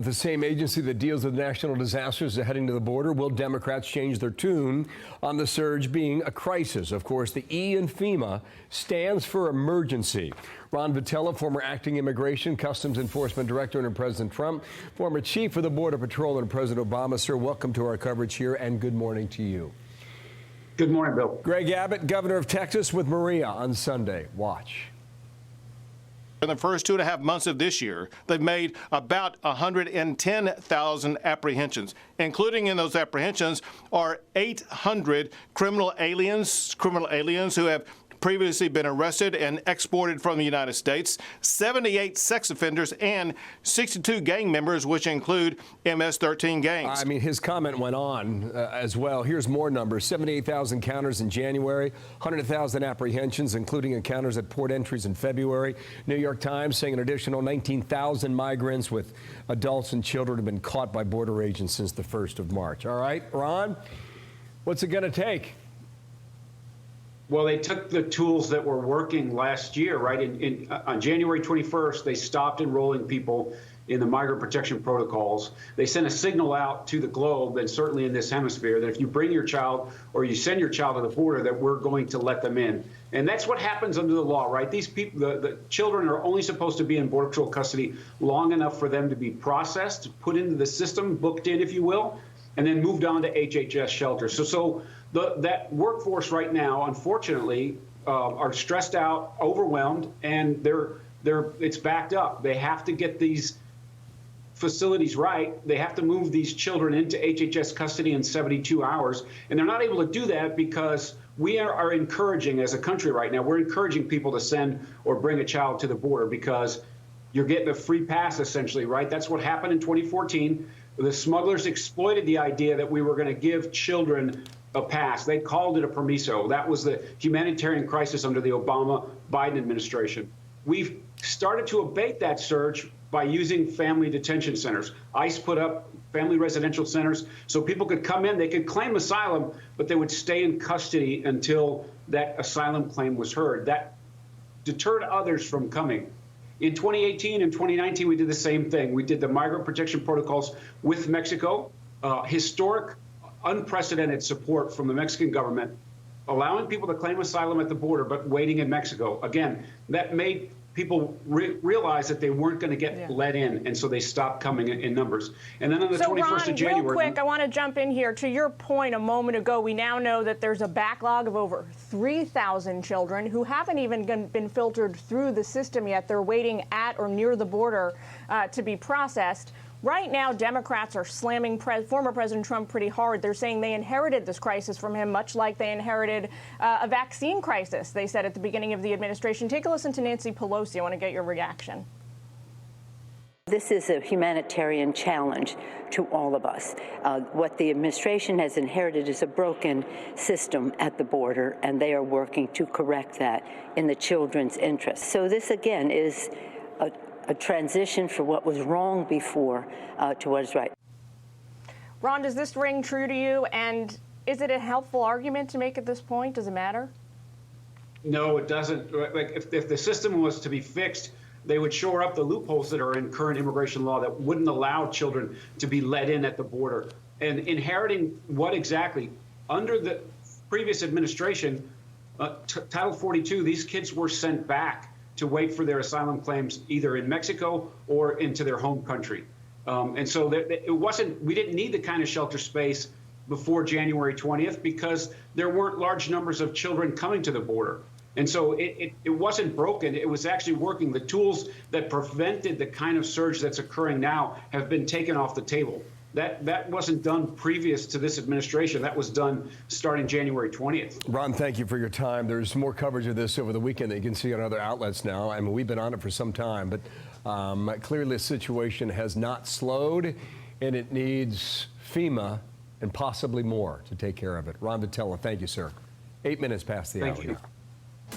The same agency that deals with national disasters heading to the border. Will Democrats change their tune on the surge being a crisis? Of course, the E in FEMA stands for emergency. Ron Vitiello, former acting Immigration Customs Enforcement Director under President Trump, former chief of the Border Patrol under President Obama. Sir, welcome to our coverage here, and good morning to you. Good morning, Bill. Greg Abbott, governor of Texas, with Maria on Sunday. Watch. In the first 2.5 months of this year, they've made about 110,000 apprehensions. Including in those apprehensions are 800 criminal aliens who have previously been arrested and exported from the United States, 78 sex offenders, and 62 gang members, which include MS-13 gangs. I mean, his comment went on as well. Here's more numbers. 78,000 encounters in January, 100,000 apprehensions, including encounters at port entries in February. New York Times saying an additional 19,000 migrants with adults and children have been caught by border agents since the 1st of March. All right, Ron, what's it going to take? Well, they took the tools that were working last year, right? On January 21st, they stopped enrolling people in the migrant protection protocols. They sent a signal out to the globe, and certainly in this hemisphere, that if you bring your child or you send your child to the border, that we're going to let them in. And that's what happens under the law, right? These people, the children are only supposed to be in Border Patrol custody long enough for them to be processed, put into the system, booked in, if you will, and then moved on to HHS shelters. So that workforce right now, unfortunately, are stressed out, overwhelmed, and it's backed up. They have to get these facilities right. They have to move these children into HHS custody in 72 hours, and they're not able to do that because we are encouraging, as a country right now, we're encouraging people to send or bring a child to the border because you're getting a free pass, essentially, right? That's what happened in 2014. The smugglers exploited the idea that we were going to give children a pass. They called it a permiso. That was the humanitarian crisis under the Obama-Biden administration. We've started to abate that surge by using family detention centers. ICE put up family residential centers so people could come in, they could claim asylum, but they would stay in custody until that asylum claim was heard. That deterred others from coming. In 2018 and 2019, we did the same thing. We did the migrant protection protocols with Mexico, historic, unprecedented support from the Mexican government, allowing people to claim asylum at the border, but waiting in Mexico. Again, that made people realize that they weren't going to get let in, and so they stopped coming in numbers. And then on the 21st of January... real quick, I want to jump in here. To your point a moment ago, we now know that there's a backlog of over 3,000 children who haven't even been filtered through the system yet. They're waiting at or near the border to be processed. Right now, Democrats are slamming former President Trump pretty hard. They're saying they inherited this crisis from him, much like they inherited a vaccine crisis, they said at the beginning of the administration. Take a listen to Nancy Pelosi. I want to get your reaction. This is a humanitarian challenge to all of us. What the administration has inherited is a broken system at the border, and they are working to correct that in the children's interest. So this, again, is a transition for what was wrong before to what is right. Ron, does this ring true to you? And is it a helpful argument to make at this point? Does it matter? No, it doesn't. Like if the system was to be fixed, they would shore up the loopholes that are in current immigration law that wouldn't allow children to be let in at the border. And inheriting what exactly? Under the previous administration, Title 42, these kids were sent back to wait for their asylum claims either in Mexico or into their home country. And so we didn't need the kind of shelter space before January 20th because there weren't large numbers of children coming to the border. And so it wasn't broken, it was actually working. The tools that prevented the kind of surge that's occurring now have been taken off the table. That wasn't done previous to this administration. That was done starting January 20th. Ron, thank you for your time. There's more coverage of this over the weekend that you can see on other outlets now. I mean, we've been on it for some time, but clearly the situation has not slowed, and it needs FEMA and possibly more to take care of it. Ron Vitiello, thank you, sir. 8 minutes past the hour. Thank you.